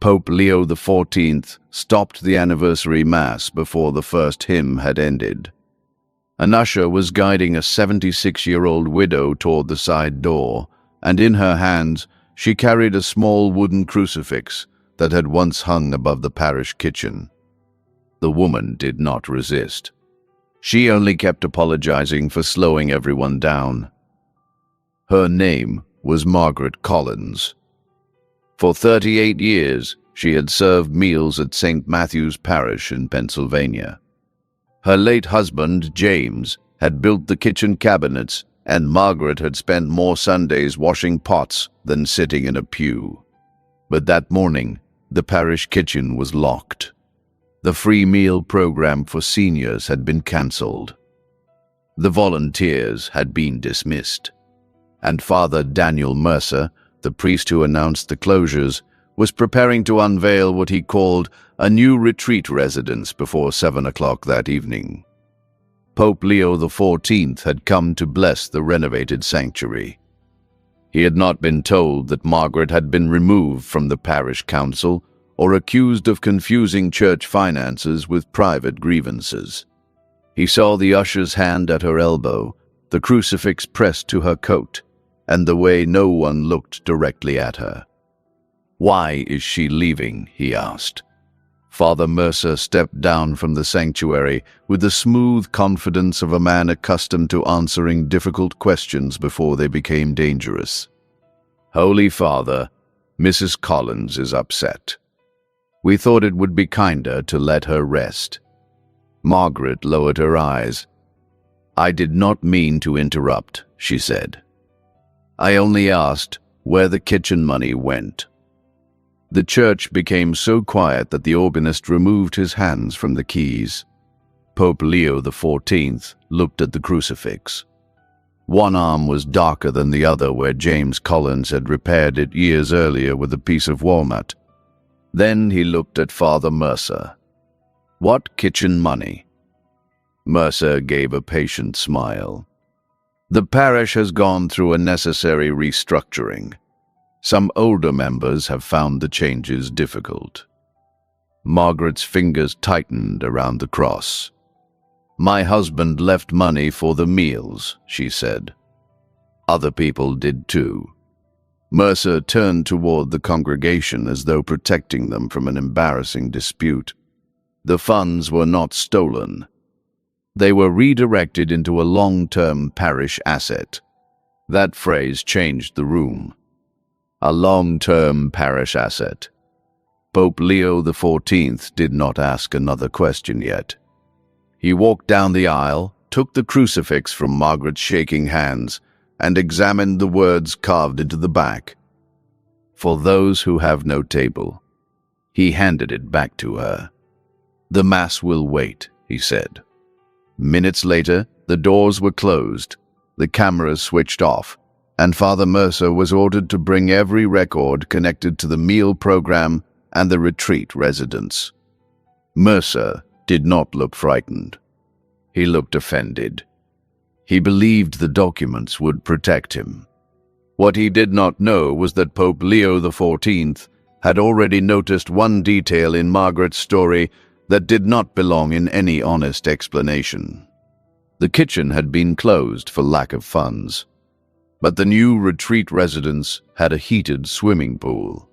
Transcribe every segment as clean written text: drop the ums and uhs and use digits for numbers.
Pope Leo XIV stopped the anniversary mass before the first hymn had ended. An usher was guiding a 76-year-old widow toward the side door, and in her hands she carried a small wooden crucifix that had once hung above the parish kitchen. The woman did not resist. She only kept apologizing for slowing everyone down. Her name was Margaret Collins. For 38 years, she had served meals at St. Matthew's Parish in Pennsylvania. Her late husband, James, had built the kitchen cabinets, and Margaret had spent more Sundays washing pots than sitting in a pew. But that morning, the parish kitchen was locked. The free meal program for seniors had been cancelled. The volunteers had been dismissed. And Father Daniel Mercer, the priest who announced the closures, was preparing to unveil what he called a new retreat residence before 7 o'clock that evening. Pope Leo XIV had come to bless the renovated sanctuary. He had not been told that Margaret had been removed from the parish council or accused of confusing church finances with private grievances. He saw the usher's hand at her elbow, the crucifix pressed to her coat, and the way no one looked directly at her. "Why is she leaving?" he asked. Father Mercer stepped down from the sanctuary with the smooth confidence of a man accustomed to answering difficult questions before they became dangerous. "Holy Father, Mrs. Collins is upset. We thought it would be kinder to let her rest." Margaret lowered her eyes. "I did not mean to interrupt," she said. "I only asked where the kitchen money went." The church became so quiet that the organist removed his hands from the keys. Pope Leo XIV looked at the crucifix. One arm was darker than the other where James Collins had repaired it years earlier with a piece of walnut. Then he looked at Father Mercer. "What kitchen money?" Mercer gave a patient smile. "The parish has gone through a necessary restructuring. Some older members have found the changes difficult." Margaret's fingers tightened around the cross. "My husband left money for the meals," she said. "Other people did too." Mercer turned toward the congregation as though protecting them from an embarrassing dispute. "The funds were not stolen. They were redirected into a long-term parish asset." That phrase changed the room. A long-term parish asset. Pope Leo XIV did not ask another question yet. He walked down the aisle, took the crucifix from Margaret's shaking hands, and examined the words carved into the back. "For those who have no table." He handed it back to her. "The Mass will wait," he said. Minutes later, the doors were closed, the cameras switched off, and Father Mercer was ordered to bring every record connected to the meal program and the retreat residence. Mercer did not look frightened. He looked offended. He believed the documents would protect him. What he did not know was that Pope Leo XIV had already noticed one detail in Margaret's story that did not belong in any honest explanation. The kitchen had been closed for lack of funds. But the new retreat residence had a heated swimming pool.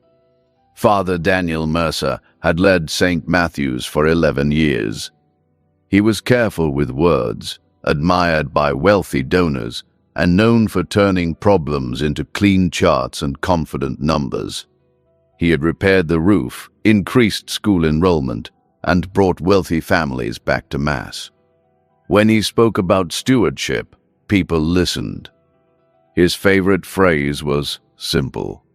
Father Daniel Mercer had led St. Matthew's for 11 years. He was careful with words, admired by wealthy donors, and known for turning problems into clean charts and confident numbers. He had repaired the roof, increased school enrollment, and brought wealthy families back to Mass. When he spoke about stewardship, people listened. His favorite phrase was simple: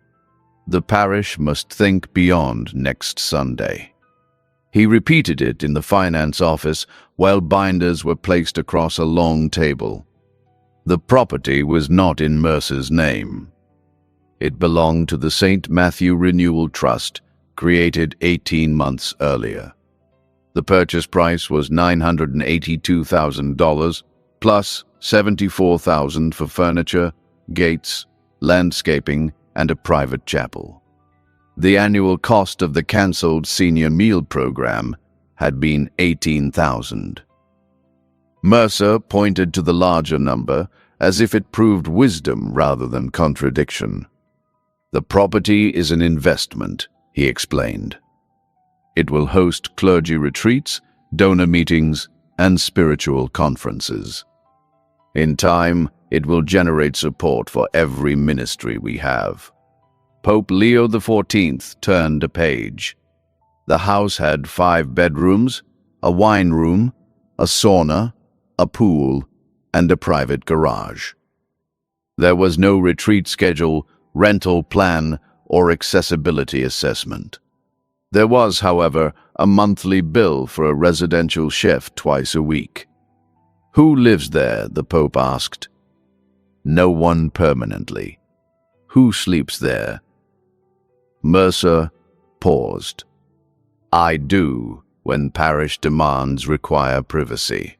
"The parish must think beyond next Sunday." He repeated it in the finance office while binders were placed across a long table. The property was not in Mercer's name. It belonged to the St. Matthew Renewal Trust, created 18 months earlier. The purchase price was $982,000, plus $74,000 for furniture, gates, landscaping, and a private chapel. The annual cost of the cancelled senior meal program had been $18,000. Mercer pointed to the larger number as if it proved wisdom rather than contradiction. "The property is an investment," he explained. "It will host clergy retreats, donor meetings, and spiritual conferences. In time, it will generate support for every ministry we have." Pope Leo XIV turned a page. The house had 5 bedrooms, a wine room, a sauna, a pool, and a private garage. There was no retreat schedule, rental plan, or accessibility assessment. There was, however, a monthly bill for a residential chef twice a week. "Who lives there?" the Pope asked. "No one permanently." "Who sleeps there?" Mercer paused. "I do, when parish demands require privacy."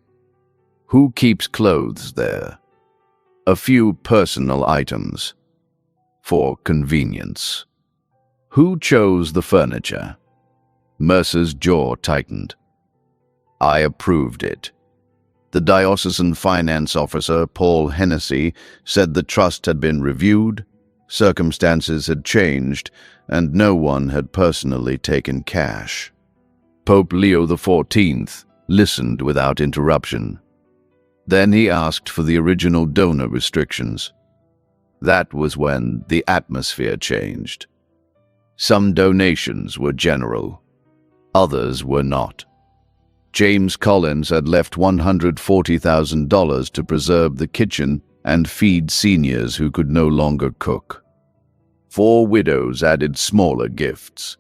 "Who keeps clothes there?" "A few personal items. For convenience." "Who chose the furniture?" Mercer's jaw tightened. "I approved it." The diocesan finance officer, Paul Hennessy, said the trust had been reviewed, circumstances had changed, and no one had personally taken cash. Pope Leo XIV listened without interruption. Then he asked for the original donor restrictions. That was when the atmosphere changed. Some donations were general, others were not. James Collins had left $140,000 to preserve the kitchen and feed seniors who could no longer cook. 4 widows added smaller gifts.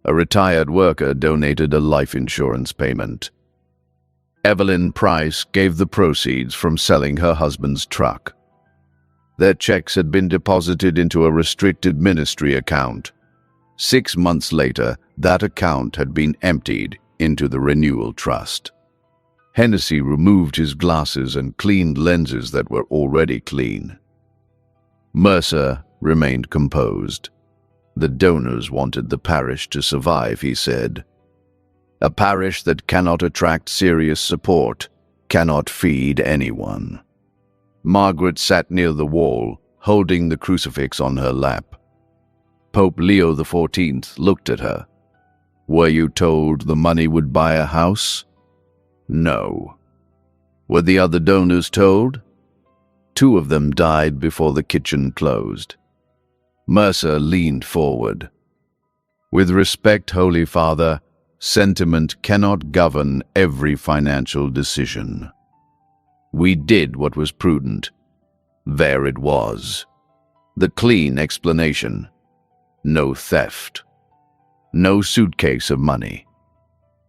A retired worker donated a life insurance payment. Evelyn Price gave the proceeds from selling her husband's truck. Their checks had been deposited into a restricted ministry account. 6 months later, that account had been emptied into the renewal trust. Hennessy removed his glasses and cleaned lenses that were already clean. Mercer remained composed. The donors wanted the parish to survive, he said. "A parish that cannot attract serious support cannot feed anyone." Margaret sat near the wall, holding the crucifix on her lap. Pope Leo XIV looked at her. "Were you told the money would buy a house?" "No." "Were the other donors told?" "2 of them died before the kitchen closed." Mercer leaned forward. "With respect, Holy Father, sentiment cannot govern every financial decision. We did what was prudent. There it was. The clean explanation. No theft. No suitcase of money.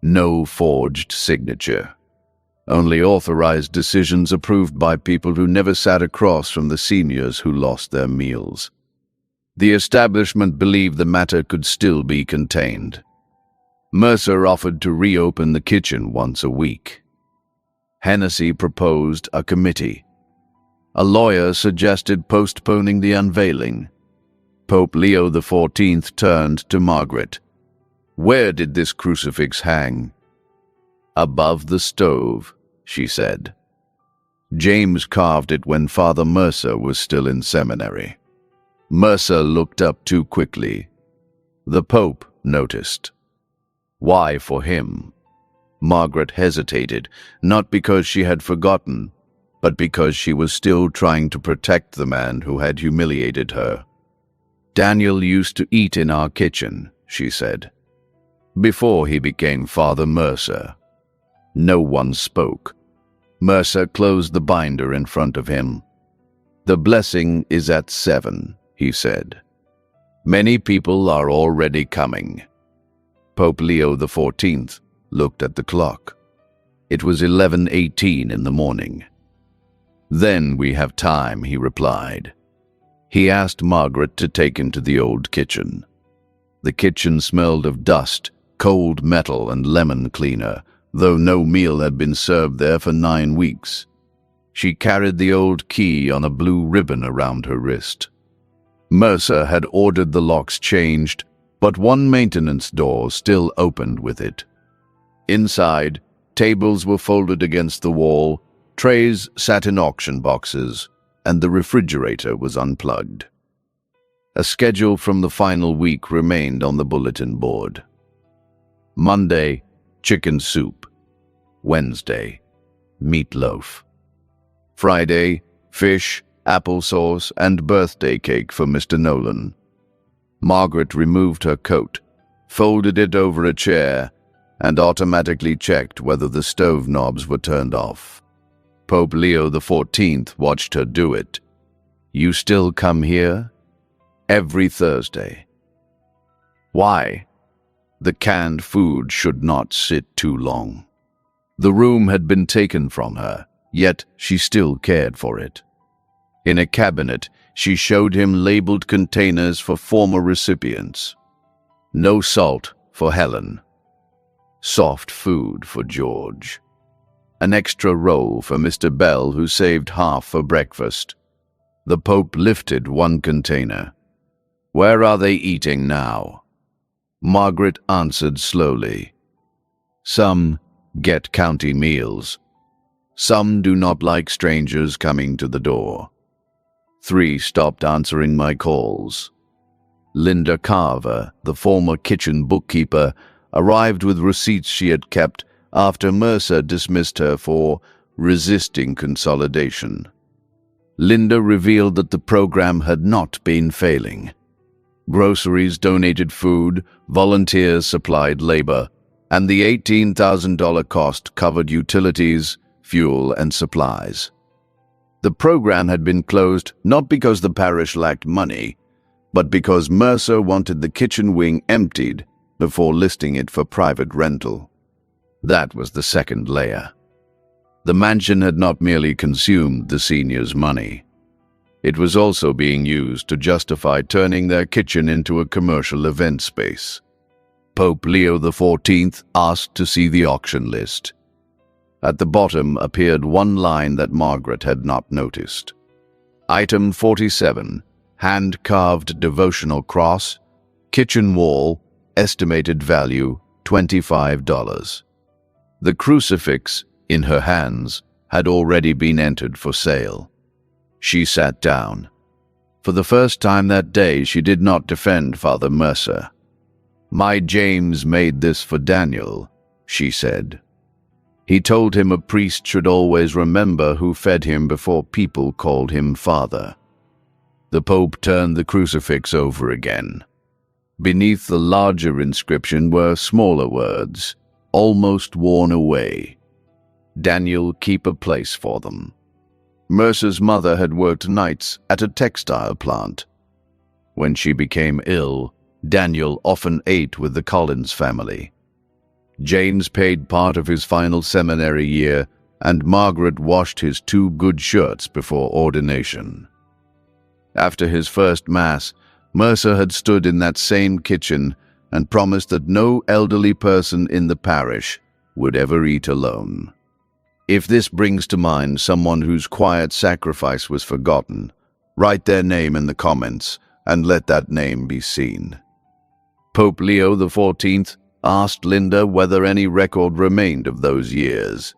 No forged signature. Only authorized decisions approved by people who never sat across from the seniors who lost their meals. The establishment believed the matter could still be contained. Mercer offered to reopen the kitchen once a week. Hennessy proposed a committee. A lawyer suggested postponing the unveiling. Pope Leo XIV turned to Margaret. "Where did this crucifix hang?" "Above the stove," she said. "James carved it when Father Mercer was still in seminary." Mercer looked up too quickly. The Pope noticed. "Why for him?" Margaret hesitated, not because she had forgotten, but because she was still trying to protect the man who had humiliated her. "Daniel used to eat in our kitchen," she said, "before he became Father Mercer." No one spoke. Mercer closed the binder in front of him. "The blessing is at 7, he said. "Many people are already coming." Pope Leo XIV looked at the clock. It was 11:18 in the morning. "Then we have time," he replied. He asked Margaret to take him to the old kitchen. The kitchen smelled of dust, cold metal, and lemon cleaner, though no meal had been served there for 9 weeks. She carried the old key on a blue ribbon around her wrist. Mercer had ordered the locks changed, but one maintenance door still opened with it. Inside, tables were folded against the wall, trays sat in auction boxes, and the refrigerator was unplugged. A schedule from the final week remained on the bulletin board. Monday, chicken soup. Wednesday, meatloaf. Friday, fish, applesauce, and birthday cake for Mr. Nolan. Margaret removed her coat, folded it over a chair, and automatically checked whether the stove knobs were turned off. Pope Leo XIV watched her do it. "You still come here?" "Every Thursday." Why? The canned food should not sit too long. The room had been taken from her, yet she still cared for it. In a cabinet, she showed him labeled containers for former recipients. No salt for Helen. Soft food for George. An extra roll for Mr. Bell, who saved half for breakfast. The Pope lifted one container. "Where are they eating now?" Margaret answered slowly. "Some get county meals. Some do not like strangers coming to the door." 3 stopped answering my calls. Linda Carver, the former kitchen bookkeeper, arrived with receipts she had kept after Mercer dismissed her for resisting consolidation. Linda revealed that the program had not been failing. Groceries donated food, volunteers supplied labor, and the $18,000 cost covered utilities, fuel, and supplies. The program had been closed not because the parish lacked money, but because Mercer wanted the kitchen wing emptied before listing it for private rental. That was the second layer. The mansion had not merely consumed the seniors' money. It was also being used to justify turning their kitchen into a commercial event space. Pope Leo XIV asked to see the auction list. At the bottom appeared one line that Margaret had not noticed. Item 47, hand-carved devotional cross, kitchen wall, estimated value $25. The crucifix, in her hands, had already been entered for sale. She sat down. For the first time that day, she did not defend Father Mercer. "My James made this for Daniel," she said. He told him a priest should always remember who fed him before people called him father. The Pope turned the crucifix over again. Beneath the larger inscription were smaller words, almost worn away. "Daniel, keep a place for them." Mercer's mother had worked nights at a textile plant. When she became ill, Daniel often ate with the Collins family. James paid part of his final seminary year, and Margaret washed his 2 good shirts before ordination. After his first Mass, Mercer had stood in that same kitchen and promised that no elderly person in the parish would ever eat alone. If this brings to mind someone whose quiet sacrifice was forgotten, write their name in the comments and let that name be seen. Pope Leo XIV asked Linda whether any record remained of those years.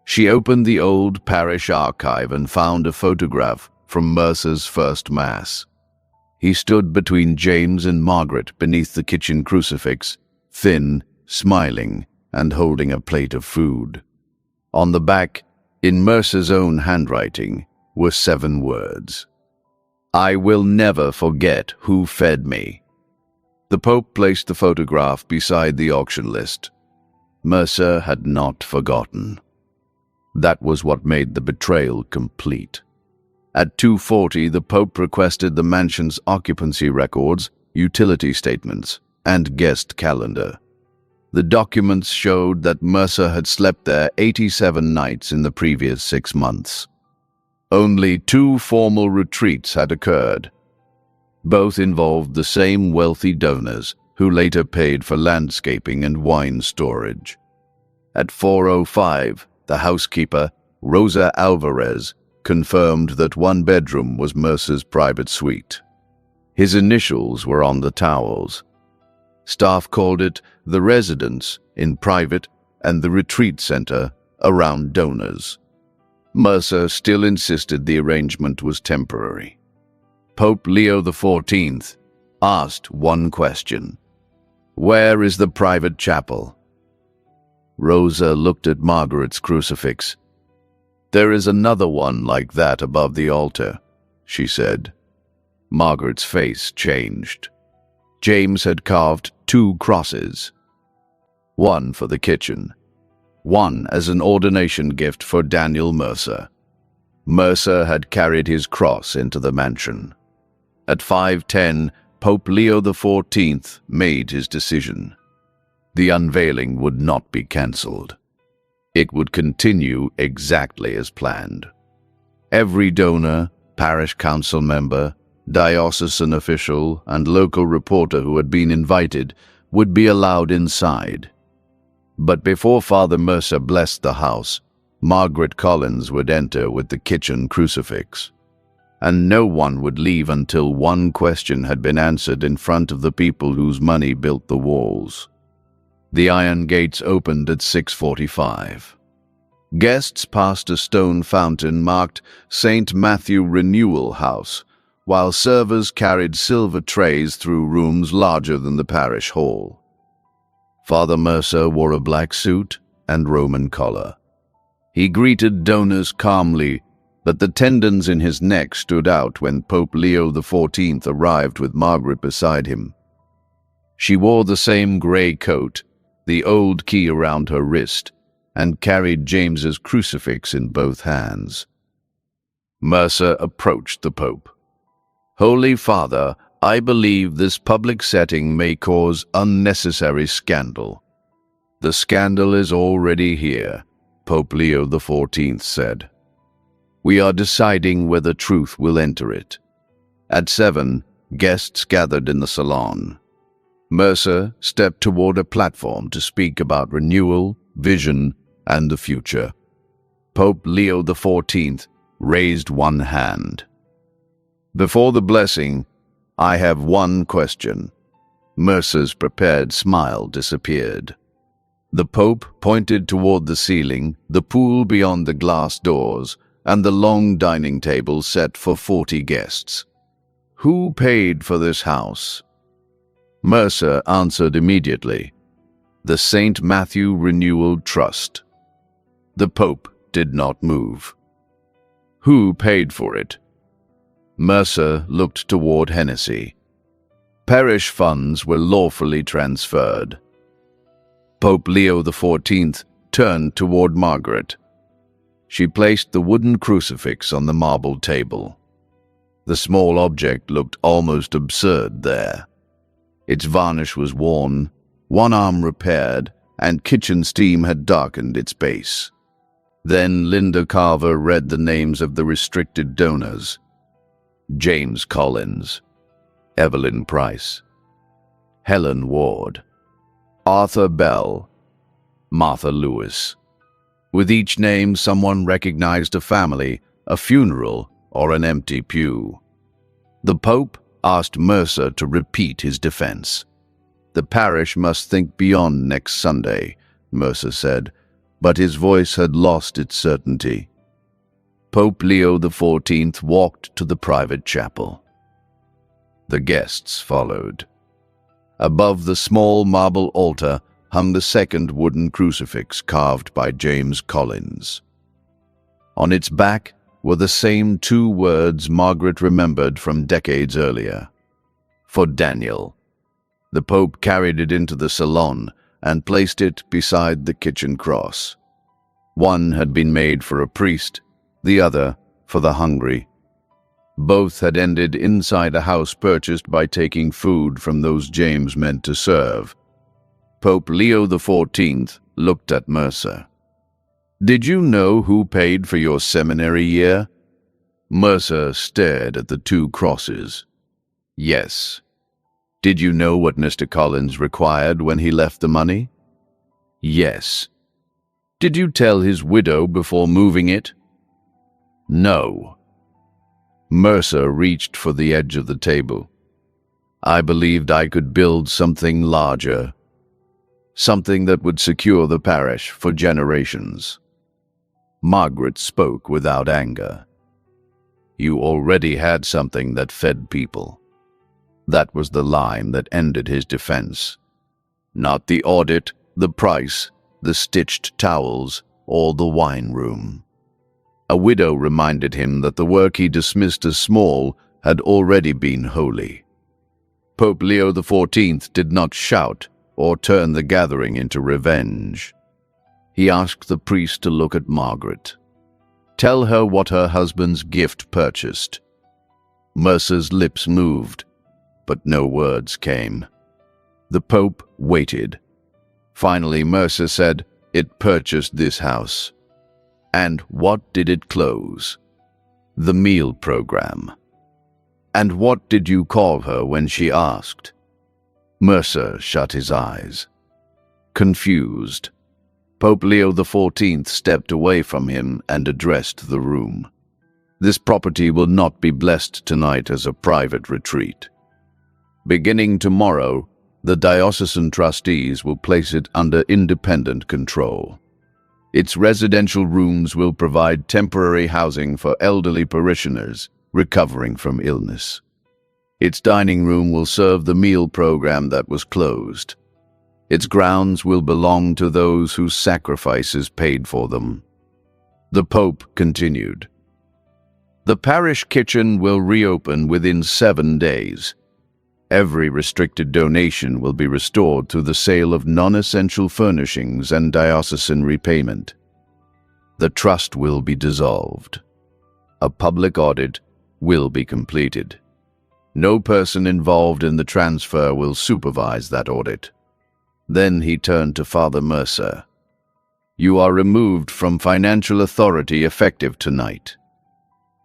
She opened the old parish archive and found a photograph from Mercer's first Mass. He stood between James and Margaret beneath the kitchen crucifix, thin, smiling, and holding a plate of food. On the back, in Mercer's own handwriting, were 7 words. "I will never forget who fed me." The Pope placed the photograph beside the auction list. Mercer had not forgotten. That was what made the betrayal complete. At 2:40, the Pope requested the mansion's occupancy records, utility statements, and guest calendar. The documents showed that Mercer had slept there 87 nights in the previous 6 months. Only 2 formal retreats had occurred. Both involved the same wealthy donors who later paid for landscaping and wine storage. At 4:05, the housekeeper, Rosa Alvarez, confirmed that 1 bedroom was Mercer's private suite. His initials were on the towels. Staff called it the residence in private and the retreat center around donors. Mercer still insisted the arrangement was temporary. Pope Leo XIV asked one question: "Where is the private chapel?" Rosa looked at Margaret's crucifix. "There is another one like that above the altar," she said. Margaret's face changed. James had carved 2 crosses. One for the kitchen, one as an ordination gift for Daniel Mercer. Mercer had carried his cross into the mansion. At 5:10, Pope Leo XIV made his decision. The unveiling would not be cancelled. It would continue exactly as planned. Every donor, parish council member, diocesan official, and local reporter who had been invited would be allowed inside. But before Father Mercer blessed the house, Margaret Collins would enter with the kitchen crucifix. And no one would leave until one question had been answered in front of the people whose money built the walls. The iron gates opened at 6:45. Guests passed a stone fountain marked St. Matthew Renewal House, while servers carried silver trays through rooms larger than the parish hall. Father Mercer wore a black suit and Roman collar. He greeted donors calmly, but the tendons in his neck stood out when Pope Leo XIV arrived with Margaret beside him. She wore the same grey coat, the old key around her wrist, and carried James's crucifix in both hands. Mercer approached the Pope. "Holy Father, I believe this public setting may cause unnecessary scandal." "The scandal is already here," Pope Leo XIV said. "We are deciding whether truth will enter it." At 7, guests gathered in the salon. Mercer stepped toward a platform to speak about renewal, vision, and the future. Pope Leo XIV raised one hand. "Before the blessing, I have one question." Mercer's prepared smile disappeared. The Pope pointed toward the ceiling, the pool beyond the glass doors, and the long dining table set for 40 guests. "Who paid for this house?" Mercer answered immediately, "The St. Matthew Renewal Trust." The Pope did not move. "Who paid for it?" Mercer looked toward Hennessy. "Parish funds were lawfully transferred." Pope Leo XIV turned toward Margaret. She placed the wooden crucifix on the marble table. The small object looked almost absurd there. Its varnish was worn, one arm repaired, and kitchen steam had darkened its base. Then Linda Carver read the names of the restricted donors: James Collins, Evelyn Price, Helen Ward, Arthur Bell, Martha Lewis. With each name, someone recognized a family, a funeral, or an empty pew. The Pope asked Mercer to repeat his defense. "The parish must think beyond next Sunday," Mercer said, but his voice had lost its certainty. Pope Leo XIV walked to the private chapel. The guests followed. Above the small marble altar hung the second wooden crucifix carved by James Collins. On its back were the same 2 words Margaret remembered from decades earlier: "For Daniel." The Pope carried it into the salon and placed it beside the kitchen cross. One had been made for a priest, the other for the hungry. Both had ended inside a house purchased by taking food from those James meant to serve. Pope Leo XIV looked at Mercer. "Did you know who paid for your seminary year?" Mercer stared at the 2 crosses. "Yes." "Did you know what Mr. Collins required when he left the money?" "Yes." "Did you tell his widow before moving it?" "No." Mercer reached for the edge of the table. I believed I could build something larger, something that would secure the parish for generations. Margaret spoke without anger. You already had something that fed people. That was the line that ended his defense. Not the audit, the price, the stitched towels, or the wine room. A widow reminded him that the work he dismissed as small had already been holy. Pope Leo XIV did not shout or turn the gathering into revenge. He asked the priest to look at Margaret. Tell her what her husband's gift purchased. Mercer's lips moved, but no words came. The Pope waited. Finally, Mercer said, "It purchased this house." And what did it close? The meal program. And what did you call her when she asked? Mercer shut his eyes. Confused, Pope Leo XIV stepped away from him and addressed the room. This property will not be blessed tonight as a private retreat. Beginning tomorrow, the diocesan trustees will place it under independent control. Its residential rooms will provide temporary housing for elderly parishioners recovering from illness. Its dining room will serve the meal program that was closed. Its grounds will belong to those whose sacrifices paid for them. The Pope continued. The parish kitchen will reopen within 7 days. Every restricted donation will be restored through the sale of non-essential furnishings and diocesan repayment. The trust will be dissolved. A public audit will be completed. No person involved in the transfer will supervise that audit. Then he turned to Father Mercer. You are removed from financial authority effective tonight.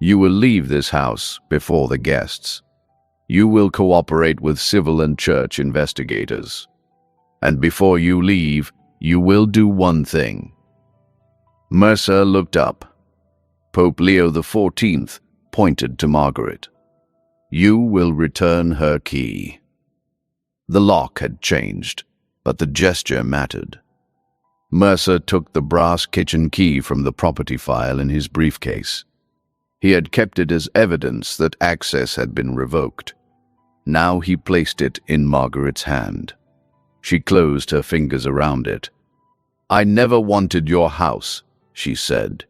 You will leave this house before the guests. You will cooperate with civil and church investigators. And before you leave, you will do one thing. Mercer looked up. Pope Leo XIV pointed to Margaret. You will return her key. The lock had changed, but the gesture mattered. Mercer took the brass kitchen key from the property file in his briefcase. He had kept it as evidence that access had been revoked. Now he placed it in Margaret's hand. She closed her fingers around it. I never wanted your house, she said.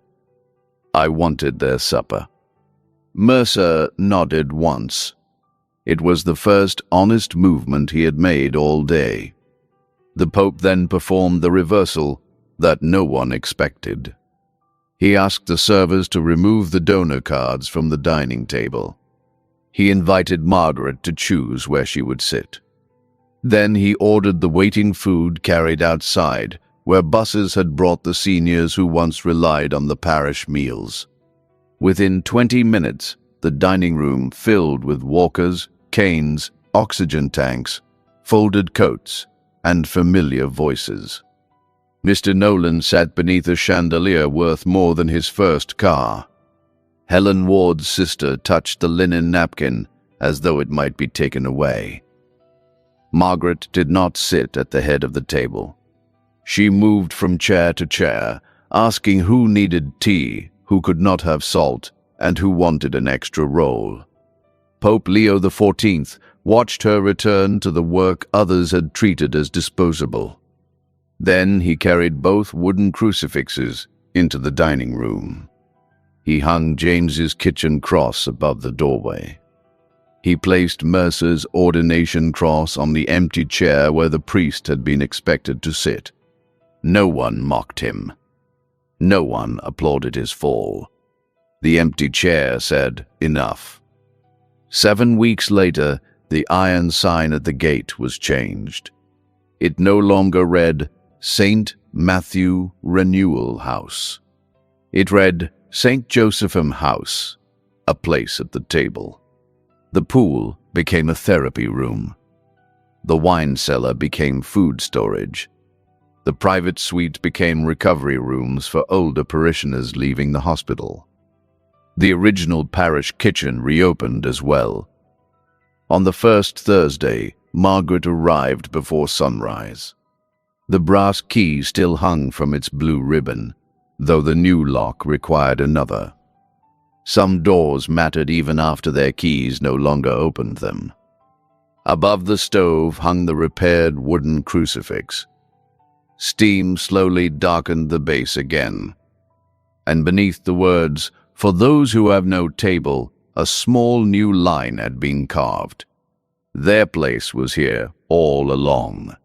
I wanted their supper. Mercer nodded once. It was the first honest movement he had made all day. The Pope then performed the reversal that no one expected. He asked the servers to remove the donor cards from the dining table. He invited Margaret to choose where she would sit. Then he ordered the waiting food carried outside, where buses had brought the seniors who once relied on the parish meals. Within 20 minutes, the dining room filled with walkers, canes, oxygen tanks, folded coats, and familiar voices. Mr. Nolan sat beneath a chandelier worth more than his first car. Helen Ward's sister touched the linen napkin as though it might be taken away. Margaret did not sit at the head of the table. She moved from chair to chair, asking who needed tea, who could not have salt, and who wanted an extra roll. Pope Leo XIV watched her return to the work others had treated as disposable. Then he carried both wooden crucifixes into the dining room. He hung James's kitchen cross above the doorway. He placed Mercer's ordination cross on the empty chair where the priest had been expected to sit. No one mocked him. No one applauded his fall. The empty chair said, "Enough." 7 weeks later, the iron sign at the gate was changed. It no longer read, St. Matthew Renewal House. It read, St. Josepham House, a place at the table. The pool became a therapy room. The wine cellar became food storage. The private suite became recovery rooms for older parishioners leaving the hospital. The original parish kitchen reopened as well. On the first Thursday, Margaret arrived before sunrise. The brass key still hung from its blue ribbon, though the new lock required another. Some doors mattered even after their keys no longer opened them. Above the stove hung the repaired wooden crucifix. Steam slowly darkened the base again, and beneath the words, "For those who have no table," a small new line had been carved. Their place was here all along.